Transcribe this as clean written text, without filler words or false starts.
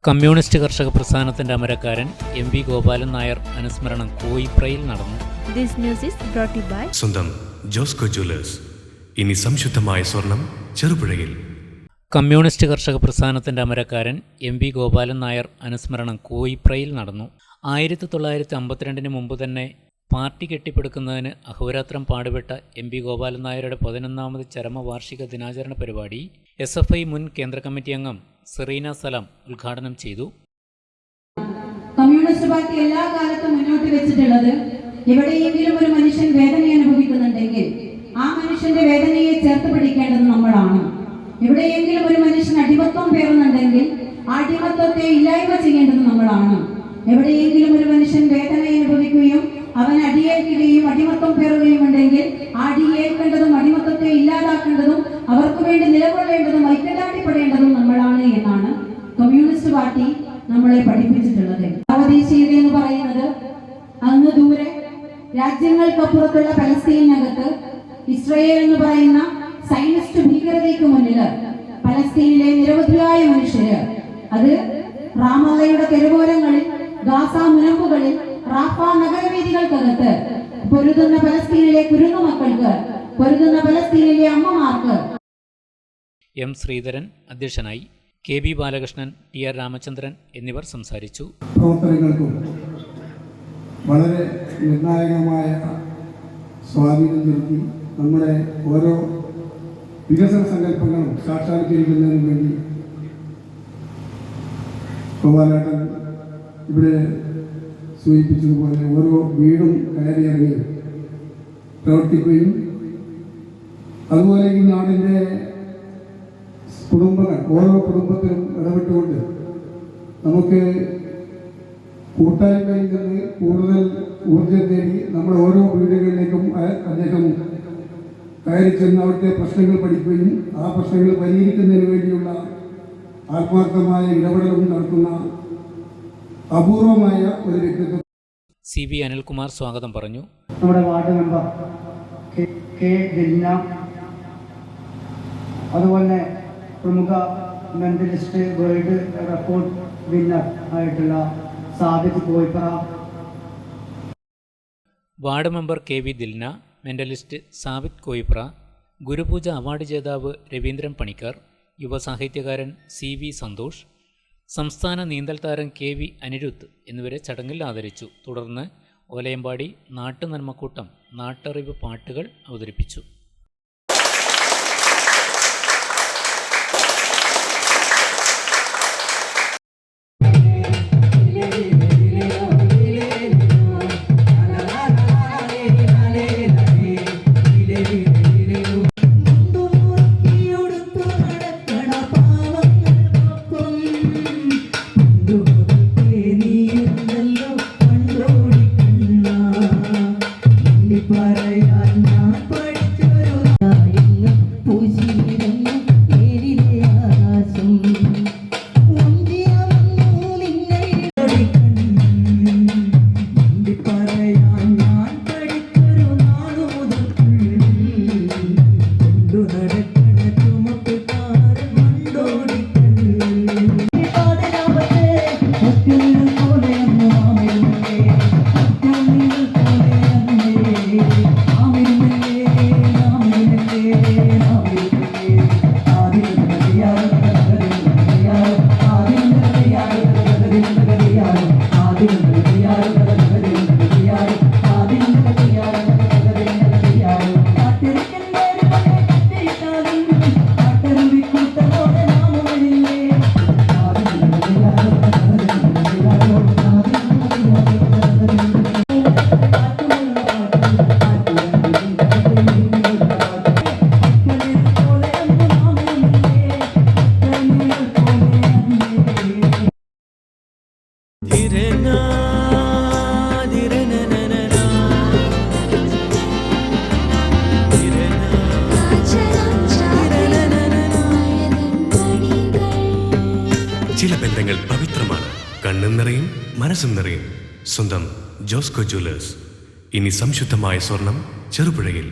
Communist കർഷക പ്രസ്ഥാനത്തിന്റെ അമരക്കാരൻ M V Gopalan Nair അനുസ്മരണം കോയിപ്രയിൽ നടന്നു. This news is brought to you by സ്വന്തം ജോസ്കോ ജ്വല്ലേഴ്സ്. ഇനി സംശുദ്ധമായ സ്വർണം ചെറുപുഴയിൽ. കമ്മ്യൂണിസ്റ്റ് കർഷക പ്രസ്ഥാനത്തിന്റെ അമരക്കാരൻ എം വി ഗോപാലൻ നായർ അനുസ്മരണം കോയിപ്രയിൽ നടന്നു. 1952 മുമ്പ് തന്നെ പാർട്ടി കെട്ടിപ്പടുക്കുന്നതിന് അഹോരാത്രം പാടുപെട്ട എം വി ഗോപാലൻ നായരുടെ 11ാമത് ചരമവാർഷിക ദിനാചരണ പരിപാടി SFI മുൻ കേന്ദ്ര കമ്മിറ്റി അംഗം സെറീന സലാം ഉദ്ഘാടനം ചെയ്തു. കമ്മ്യൂണിസ്റ്റ് പാർട്ടി എല്ലാ കാലത്തും മുന്നോട്ട് വെച്ചിട്ടുള്ളത്, എവിടെയെങ്കിലും ഒരു മനുഷ്യൻ വേദന അനുഭവിക്കുന്നുണ്ടെങ്കിൽ ആ മനുഷ്യന്റെ വേദനയെ ചേർത്ത് പിടിക്കേണ്ടത് നമ്മളാണ്. എവിടെയെങ്കിലും ഒരു മനുഷ്യൻ അടിമത്വം പേറുന്നുണ്ടെങ്കിൽ ആ അടിമത്വത്തെ ഇല്ലായ്മ ചെയ്യേണ്ടത് നമ്മളാണ്. എവിടെയെങ്കിലും ഒരു മനുഷ്യൻ വേദന അനുഭവിക്കുകയും അവൻ അടിയേൽക്കുകയും അടിമത്വം പേറുകയും ഉണ്ടെങ്കിൽ ആ അടിയേൽക്കേണ്ടതും അടിമത്വത്തെ ഇല്ലാതാക്കേണ്ടതും അവർക്ക് വേണ്ടി നിലകൊള്ളേണ്ടതും ഐക്യദാർഢ്യപ്പെടേണ്ടതും നമ്മളാണ് എന്നാണ് കമ്മ്യൂണിസ്റ്റ് പാർട്ടി നമ്മളെ പഠിപ്പിച്ചിട്ടുള്ളത്. നവദേശീയത എന്ന് പറയുന്നത് അങ്ങ് ദൂരെ രാജ്യങ്ങൾക്കപ്പുറത്തുള്ള പലസ്തീനകത്ത് ഇസ്രയേൽ എന്ന് പറയുന്ന സൈനിസ്റ്റ് ഭീകരതയ്ക്ക് മുന്നിൽ പലസ്തീനിലെ നിരവധിയായ മനുഷ്യര്, അത് റാമല്ലയുടെ തെരുവോരങ്ങളിൽ, ഗാസ മുനമ്പുകളിൽ, റാഫ നഗരവേദികൾക്കകത്ത് പൊരുതുന്ന പലസ്തീനിലെ കുരുന്നു മക്കൾക്ക്, പൊരുതുന്ന പലസ്തീനിലെ അമ്മമാർക്ക്. എം ശ്രീധരൻ അധ്യക്ഷനായി. KB ബാലകൃഷ്ണൻ, TR രാമചന്ദ്രൻ എന്നിവർ സംസാരിച്ചു. പ്രവർത്തനങ്ങൾക്കും വളരെ നിർണായകമായ സ്വാധീനം ചെലുത്തി നമ്മുടെ ഓരോ വികസന സങ്കല്പങ്ങളും സാക്ഷാത്കരിക്കുന്നതിന് വേണ്ടി ഗോപാലേട്ടൻ ഇവിടെ സൂചിപ്പിച്ചതുപോലെ ഓരോ വീടും കയറിയിറങ്ങി പ്രവർത്തിക്കുകയും അതുപോലെ ഈ നാടിൻ്റെ കുടുംബങ്ങൾ ഓരോ കുടുംബത്തിലും ഇടപെട്ടുകൊണ്ട് നമുക്ക് കൂട്ടായ്മയിൽ നിന്ന് കൂടുതൽ ഊർജം നേടി നമ്മുടെ ഓരോ വീടുകളിലേക്കും അദ്ദേഹം കയറി ചെന്ന് അവിടുത്തെ പ്രശ്നങ്ങൾ പഠിക്കുകയും ആ പ്രശ്നങ്ങൾ പരിഹരിക്കുന്നതിന് വേണ്ടിയുള്ള ആത്മാർത്ഥമായ ഇടപെടലും നടത്തുന്ന അപൂർവമായ ഒരു വ്യക്തിത്വം. CV അനിൽകുമാർ സ്വാഗതം പറഞ്ഞു. നമ്മുടെ വാർഡ് മെമ്പർ K ദിൽന, അതുപോലെ പ്രമുഖ മെന്റലിസ്റ്റ് വേൾഡ് റെക്കോർഡ് വിന്നർ ആയിട്ടുള്ള Sabith Koyipra, ward member KV Dilna, mentalist Sabith Koyipra, Gurupooja award ജേതാവ് രവീന്ദ്രൻ പണിക്കർ, യുവസാഹിത്യകാരൻ CV സന്തോഷ്, സംസ്ഥാന നീന്തൽ താരം KV അനിരുദ്ധ് എന്നിവരെ ചടങ്ങിൽ ആദരിച്ചു. തുടർന്ന് ഓലയമ്പാടി നാട്ടുനന്മക്കൂട്ടം നാട്ടറിവ് പാട്ടുകൾ അവതരിപ്പിച്ചു. ചില ബന്ധങ്ങൾ പവിത്രമാണ്. കണ്ണും നിറയും മനസ്സും നിറയും. സ്വന്തം ജോസ്കോ ജ്വല്ലേഴ്സ്. ഇനി സംശുദ്ധമായ സ്വർണം ചെറുപുഴയിൽ.